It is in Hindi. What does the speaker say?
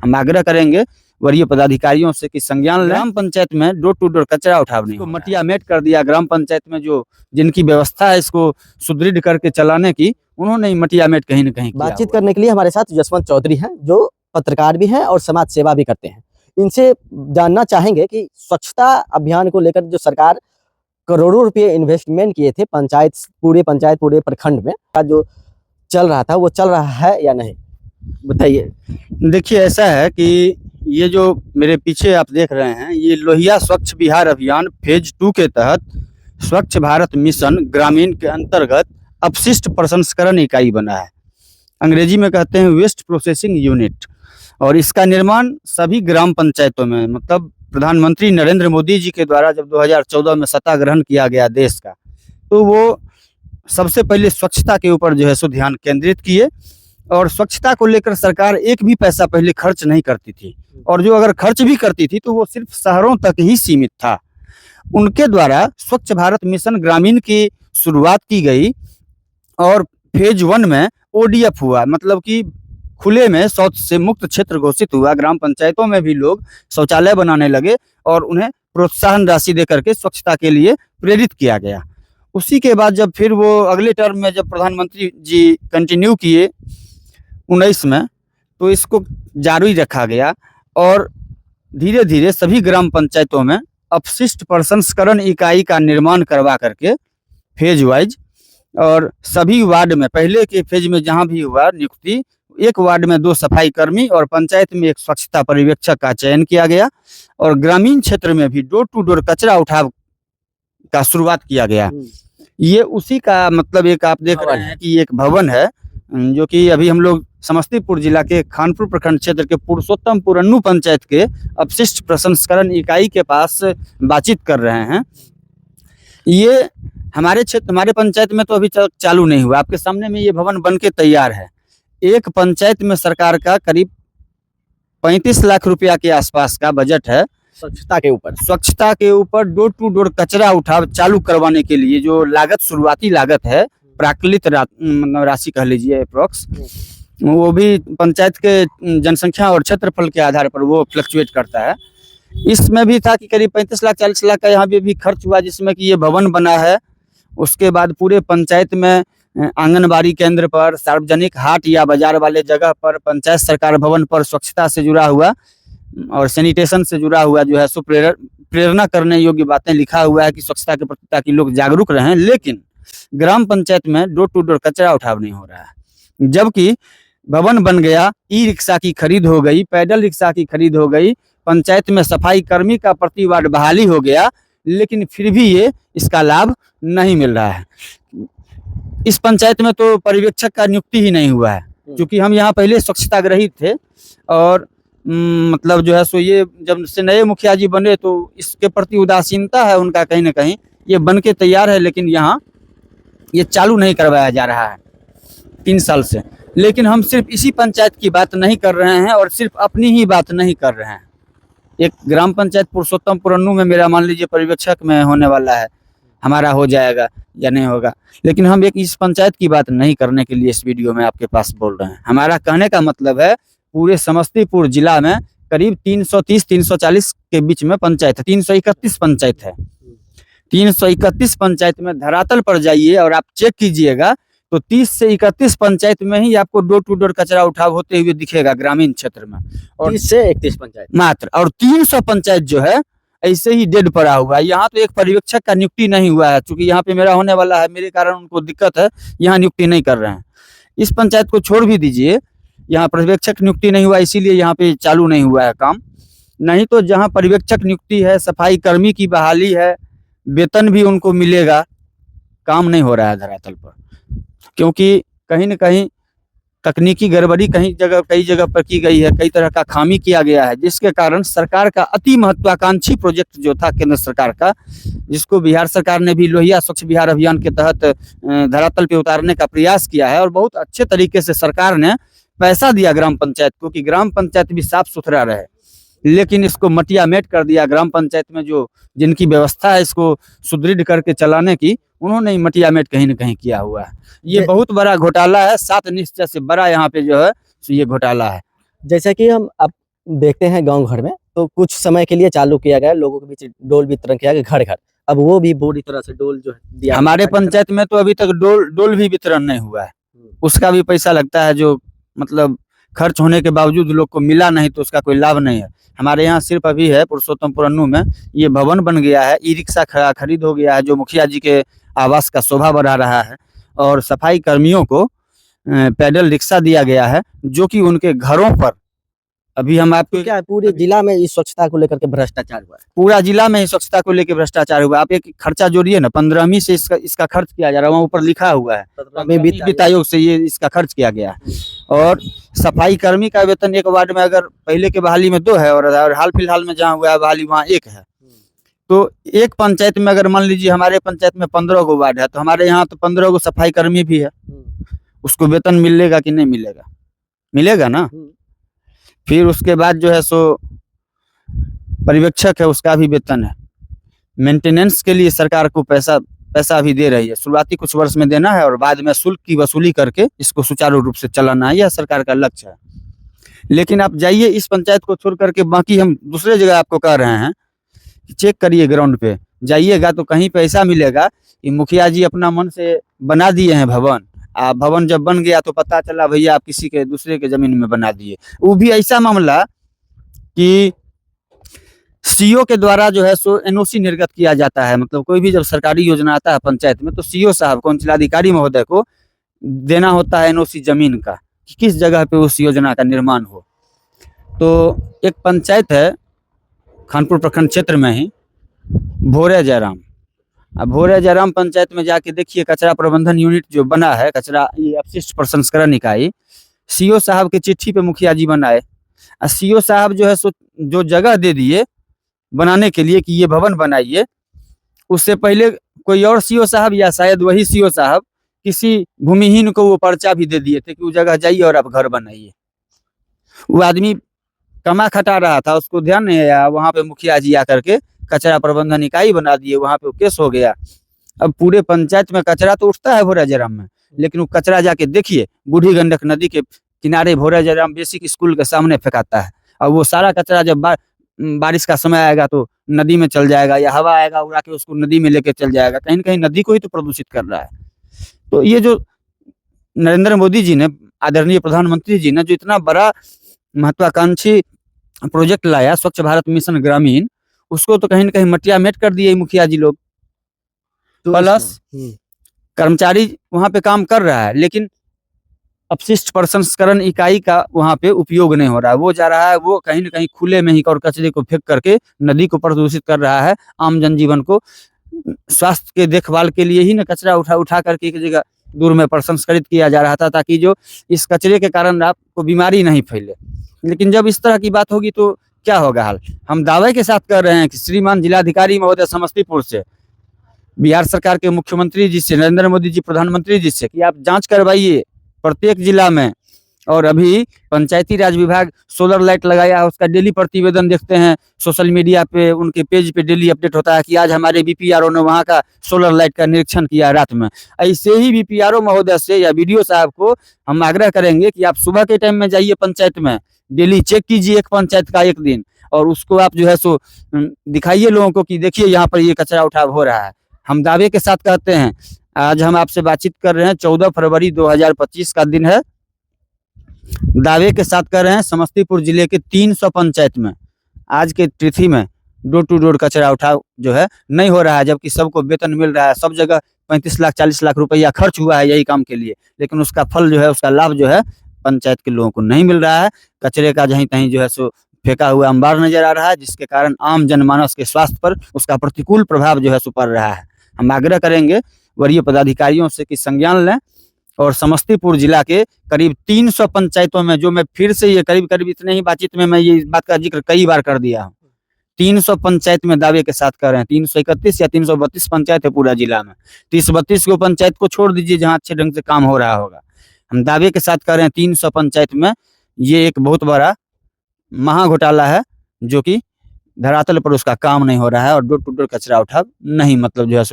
हम आग्रह करेंगे वरीय पदाधिकारियों से कि संज्ञान लें। ग्राम पंचायत में डोर टू डोर कचरा उठाव नहीं, मटिया मेट कर दिया। ग्राम पंचायत में जो जिनकी व्यवस्था है इसको सुदृढ़ करके चलाने की, उन्होंने मटिया मेट कहीं न कहीं बातचीत करने के लिए हमारे साथ जसवंत चौधरी हैं, जो पत्रकार भी हैं और समाज सेवा भी करते हैं। इनसे जानना चाहेंगे कि स्वच्छता अभियान को लेकर जो सरकार करोड़ों रुपए इन्वेस्टमेंट किए थे पूरे प्रखंड में, जो चल रहा था वो चल रहा है या नहीं, बताइए। देखिए, ऐसा है कि ये जो मेरे पीछे आप देख रहे हैं, ये लोहिया स्वच्छ बिहार अभियान फेज 2 के तहत स्वच्छ भारत मिशन ग्रामीण के अंतर्गत अपशिष्ट प्रसंस्करण इकाई बना है। अंग्रेजी में कहते हैं वेस्ट प्रोसेसिंग यूनिट। और इसका निर्माण सभी ग्राम पंचायतों में, मतलब प्रधानमंत्री नरेंद्र मोदी जी के द्वारा जब 2014 में सत्ता ग्रहण किया गया देश का, तो वो सबसे पहले स्वच्छता के ऊपर जो है सो ध्यान केंद्रित किए। और स्वच्छता को लेकर सरकार एक भी पैसा पहले खर्च नहीं करती थी, और जो अगर खर्च भी करती थी तो वो सिर्फ शहरों तक ही सीमित था। उनके द्वारा स्वच्छ भारत मिशन ग्रामीण की शुरुआत की गई और फेज 1 में ODF हुआ, मतलब कि खुले में शौच से मुक्त क्षेत्र घोषित हुआ। ग्राम पंचायतों में भी लोग शौचालय बनाने लगे और उन्हें प्रोत्साहन राशि दे करके स्वच्छता के लिए प्रेरित किया गया। उसी के बाद जब फिर वो अगले टर्म में जब प्रधानमंत्री जी कंटिन्यू किए 19 में, तो इसको जारी रखा गया और धीरे धीरे सभी ग्राम पंचायतों में अपशिष्ट प्रसंस्करण इकाई का निर्माण करवा करके फेज वाइज, और सभी वार्ड में पहले के फेज में जहां भी हुआ नियुक्ति, एक वार्ड में 2 सफाई कर्मी और पंचायत में 1 स्वच्छता पर्यवेक्षक का चयन किया गया। और ग्रामीण क्षेत्र में भी डोर टू डोर कचरा उठाव का शुरुआत किया गया। ये उसी का मतलब एक आप देख रहे हैं कि एक भवन है, जो कि अभी हम लोग समस्तीपुर जिला के खानपुर प्रखंड क्षेत्र के पुरुषोत्तमपुर अन्नू पंचायत के अपशिष्ट प्रसंस्करण इकाई के पास बातचीत कर रहे हैं। ये हमारे क्षेत्र, हमारे पंचायत में तो अभी चालू नहीं हुआ। आपके सामने में ये भवन बन के तैयार है। एक पंचायत में सरकार का करीब 35 लाख रुपया के आसपास का बजट है स्वच्छता के ऊपर डोर टू डोर कचरा उठाव चालू करवाने के लिए। जो लागत, शुरुआती लागत है, प्राकलित राशि कह लीजिए अप्रोक्स, वो भी पंचायत के जनसंख्या और क्षेत्रफल के आधार पर वो फ्लक्चुएट करता है। इसमें भी था कि करीब 35 लाख 40 लाख का यहाँ पे भी खर्च हुआ, जिसमें कि ये भवन बना है। उसके बाद पूरे पंचायत में आंगनबाड़ी केंद्र पर, सार्वजनिक हाट या बाजार वाले जगह पर, पंचायत सरकार भवन पर स्वच्छता से जुड़ा हुआ और सैनिटेशन से जुड़ा हुआ जो है सो प्रेरणा करने योग्य बातें लिखा हुआ है कि स्वच्छता के प्रति ताकि लोग जागरूक रहें। लेकिन ग्राम पंचायत में डोर टू डोर कचरा उठाव नहीं हो रहा है। जबकि भवन बन गया, ई रिक्शा की खरीद हो गई, पैदल रिक्शा की खरीद हो गई, पंचायत में सफाई कर्मी का प्रति वार्ड बहाली हो गया, लेकिन फिर भी ये इसका लाभ नहीं मिल रहा है। इस पंचायत में तो पर्यवेक्षक का नियुक्ति ही नहीं हुआ है, क्योंकि हम यहाँ पहले स्वच्छताग्रही थे। और मतलब जो है सो ये जब से नए मुखिया जी बने तो इसके प्रति उदासीनता है उनका कहीं ना कहीं। ये बन के तैयार है, लेकिन यहाँ ये चालू नहीं करवाया जा रहा है 3 साल से। लेकिन हम सिर्फ इसी पंचायत की बात नहीं कर रहे हैं और सिर्फ अपनी ही बात नहीं कर रहे हैं। एक ग्राम पंचायत पुरुषोत्तमपुर अन्नू में मेरा मान लीजिए पर्यवेक्षक में होने वाला है, हमारा हो जाएगा या नहीं होगा। लेकिन हम एक इस पंचायत की बात नहीं करने के लिए इस वीडियो में आपके पास बोल रहे हैं। हमारा कहने का मतलब है पूरे समस्तीपुर जिला में करीब 330-340 के बीच में पंचायत है। 331 पंचायत है। 331 पंचायत में धरातल पर जाइए और आप चेक कीजिएगा तो 30 से 31 पंचायत में ही आपको डोर टू डोर कचरा उठाव होते हुए दिखेगा ग्रामीण क्षेत्र में। और 30 से 31 पंचायत मात्र। और 300 पंचायत जो है ऐसे ही डेड पड़ा हुआ है। यहाँ तो एक पर्यवेक्षक का नियुक्ति नहीं हुआ है, क्योंकि यहाँ पे मेरा होने वाला है, मेरे कारण उनको दिक्कत है, यहाँ नियुक्ति नहीं कर रहे हैं। इस पंचायत को छोड़ भी दीजिए, यहाँ पर्यवेक्षक नियुक्ति नहीं हुआ, इसीलिए यहाँ पे चालू नहीं हुआ है काम। नहीं तो जहाँ पर्यवेक्षक नियुक्ति है, सफाई कर्मी की बहाली है, वेतन भी उनको मिलेगा, काम नहीं हो रहा है धरातल पर। क्योंकि कहीं न कहीं तकनीकी गड़बड़ी कई जगह पर की गई है, कई तरह का खामी किया गया है, जिसके कारण सरकार का अति महत्वाकांक्षी प्रोजेक्ट जो था केंद्र सरकार का, जिसको बिहार सरकार ने भी लोहिया स्वच्छ बिहार अभियान के तहत धरातल पे उतारने का प्रयास किया है। और बहुत अच्छे तरीके से सरकार ने पैसा दिया ग्राम पंचायत को कि ग्राम पंचायत भी साफ सुथरा रहे, लेकिन इसको मटिया मेट कर दिया। ग्राम पंचायत में जो जिनकी व्यवस्था है इसको सुदृढ़ करके चलाने की, उन्होंने मटिया मेट कहीं न कहीं किया हुआ है। ये बहुत बड़ा घोटाला है, 7 निश्चय से बड़ा यहाँ पे जो है ये घोटाला है। जैसे कि हम अब देखते हैं गांव घर में, तो कुछ समय के लिए चालू किया गया, लोगों के बीच डोल वितरण किया गया घर घर। अब वो भी पूरी तरह से डोल जो है दिया हमारे पंचायत में तो अभी तक डोल भी वितरण नहीं हुआ है। उसका भी पैसा लगता है, जो मतलब खर्च होने के बावजूद लोग को मिला नहीं, तो उसका कोई लाभ नहीं है। हमारे यहाँ सिर्फ अभी है पुरुषोत्तमपुर अन्नू में ये भवन बन गया है, ई रिक्शा खरीद हो गया है, जो मुखिया जी के आवास का शोभा बढ़ा रहा है, और सफाई कर्मियों को पैदल रिक्शा दिया गया है, जो कि उनके घरों पर अभी हम आपको क्या पूरे जिला में इस स्वच्छता को लेकर के भ्रष्टाचार हुआ है? पूरा जिला में ही स्वच्छता को लेकर भ्रष्टाचार हुआ। आप एक खर्चा जोड़िए ना, 15वीं से इसका खर्च किया जा रहा है, वहाँ ऊपर लिखा हुआ है 15वीं वित्त आयोग से ये इसका खर्च किया गया है। और सफाई कर्मी का वेतन एक वार्ड में अगर पहले के बहाली में 2 है और हाल फिलहाल में जहाँ हुआ है बहाली वहाँ 1 है, तो एक पंचायत में अगर मान लीजिए हमारे पंचायत में 15 गो वार्ड है, तो हमारे यहाँ तो 15 गो सफाई कर्मी भी है, उसको वेतन मिलेगा कि नहीं मिलेगा? मिलेगा ना। फिर उसके बाद जो है सो पर्यवेक्षक है, उसका भी वेतन है। मेंटेनेंस के लिए सरकार को पैसा भी दे रही है, शुरुआती कुछ वर्ष में देना है और बाद में शुल्क की वसूली करके इसको सुचारू रूप से चलाना है, यह सरकार का लक्ष्य है। लेकिन आप जाइए इस पंचायत को छोड़ करके बाकी हम दूसरे जगह आपको कह रहे हैं, चेक करिए ग्राउंड पे जाइएगा तो कहीं पे ऐसा मिलेगा कि मुखिया जी अपना मन से बना दिए हैं भवन, भवन जब बन गया तो पता चला भैया आप किसी के दूसरे के जमीन में बना दिए। वो भी ऐसा मामला कि सीओ के द्वारा जो है सो एनओसी निर्गत किया जाता है, मतलब कोई भी जब सरकारी योजना आता है पंचायत में तो सीओ साहब को, अंचलाधिकारी महोदय को देना होता है एनओसी जमीन का कि किस जगह पे उस योजना का निर्माण हो। तो एक पंचायत है खानपुर प्रखंड क्षेत्र में ही, भोरे जयराम। अब भोरे जयराम पंचायत में जाके देखिए कचरा प्रबंधन यूनिट जो बना है, कचरा ये अपशिष्ट प्रसंस्करण इकाई, सीओ साहब के चिट्ठी पे मुखिया जी बनाए। सीओ साहब जो है सो जो जगह दे दिए बनाने के लिए कि ये भवन बनाइए, उससे पहले कोई और सीओ साहब या शायद वही सीओ साहब किसी भूमिहीन को वो पर्चा भी दे दिए थे कि वो जगह जाइए और आप घर बनाइए। वो आदमी कमा खटा रहा था, उसको ध्यान नहीं आया, वहां पे मुखिया जी आकर के कचरा प्रबंधन इकाई बना दिए, वहां पे केस हो गया। अब पूरे पंचायत में कचरा तो उठता है भोरा जयराम में, लेकिन वो कचरा जाके देखिए बूढ़ी गंडक नदी के किनारे भोरा जयराम बेसिक स्कूल के सामने फेंकाता है। और वो सारा कचरा जब बारिश का समय आएगा तो नदी में चल जाएगा, या हवा आएगा उड़ा के उसको नदी में लेके चल जाएगा, कहीं न कहीं नदी को ही तो प्रदूषित कर रहा है। तो ये जो नरेंद्र मोदी जी ने, आदरणीय प्रधानमंत्री जी ने जो इतना बड़ा महत्वाकांक्षी प्रोजेक्ट लाया स्वच्छ भारत मिशन ग्रामीण, उसको तो कहीं न कहीं मटिया मेट कर दिए मुखिया जी लोग। तो प्लस कर्मचारी वहां पे काम कर रहा है, लेकिन अपशिष्ट प्रसंस्करण इकाई का वहां पे उपयोग नहीं हो रहा है। वो जा रहा है, वो कहीं न कहीं खुले में ही और कचरे को फेंक करके नदी को प्रदूषित कर रहा है। आम जनजीवन को स्वास्थ्य के देखभाल के लिए ही न कचरा उठा करके एक जगह दूर में प्रसंस्करित किया जा रहा था, ताकि जो इस कचरे के कारण आपको बीमारी नहीं फैले। लेकिन जब इस तरह की बात होगी तो क्या होगा हाल? हम दावे के साथ कर रहे हैं कि श्रीमान जिलाधिकारी महोदय समस्तीपुर से, बिहार सरकार के मुख्यमंत्री जी से, नरेंद्र मोदी जी प्रधानमंत्री जी से, कि आप जांच करवाइए प्रत्येक जिला में। और अभी पंचायती राज विभाग सोलर लाइट लगाया है, उसका डेली प्रतिवेदन देखते हैं सोशल मीडिया पे, उनके पेज पे डेली अपडेट होता है कि आज हमारे बीपीआरओ ने वहाँ का सोलर लाइट का निरीक्षण किया रात में। ऐसे ही बीपीआरओ महोदय से या बीडीओ साहब को हम आग्रह करेंगे कि आप सुबह के टाइम में जाइए पंचायत में, डेली चेक कीजिए एक पंचायत का एक दिन, और उसको आप जो है सो दिखाइए लोगों को कि देखिए यहाँ पर ये कचरा उठाव हो रहा है। हम दावे के साथ कहते हैं, आज हम आपसे बातचीत कर रहे हैं, 14 फरवरी 2025 का दिन है। दावे के साथ कर रहे हैं समस्तीपुर जिले के 300 पंचायत में आज के तिथि में डोर टू डोर कचरा उठाव जो है नहीं हो रहा है, जबकि सबको वेतन मिल रहा है। सब जगह 35 लाख 40 लाख रुपया खर्च हुआ है यही काम के लिए, लेकिन उसका फल जो है, उसका लाभ जो है पंचायत के लोगों को नहीं मिल रहा है। कचरे का जहीं तहीं जो है सो फेंका हुआ अंबार नजर आ रहा है, जिसके कारण आम जनमानस के स्वास्थ्य पर उसका प्रतिकूल प्रभाव जो है सो पड़ रहा है। हम आग्रह करेंगे वरीय पदाधिकारियों से कि संज्ञान लें और समस्तीपुर जिला के करीब 300 पंचायतों में, जो मैं फिर से ये करीब इतने ही बातचीत में मैं ये बात का जिक्र कई बार कर दिया हूँ, 300 पंचायत में दावे के साथ कर रहे हैं। 331 या 332 पंचायत है पूरा जिला में, 30-32 को पंचायत को छोड़ दीजिए जहाँ अच्छे ढंग से काम हो रहा होगा। हम दावे के साथ कर रहे हैं 300 पंचायत में ये एक बहुत बड़ा महा घोटाला है, जो कि धरातल पर उसका काम नहीं हो रहा है और डोर टू डोर कचरा उठाव नहीं, मतलब जो है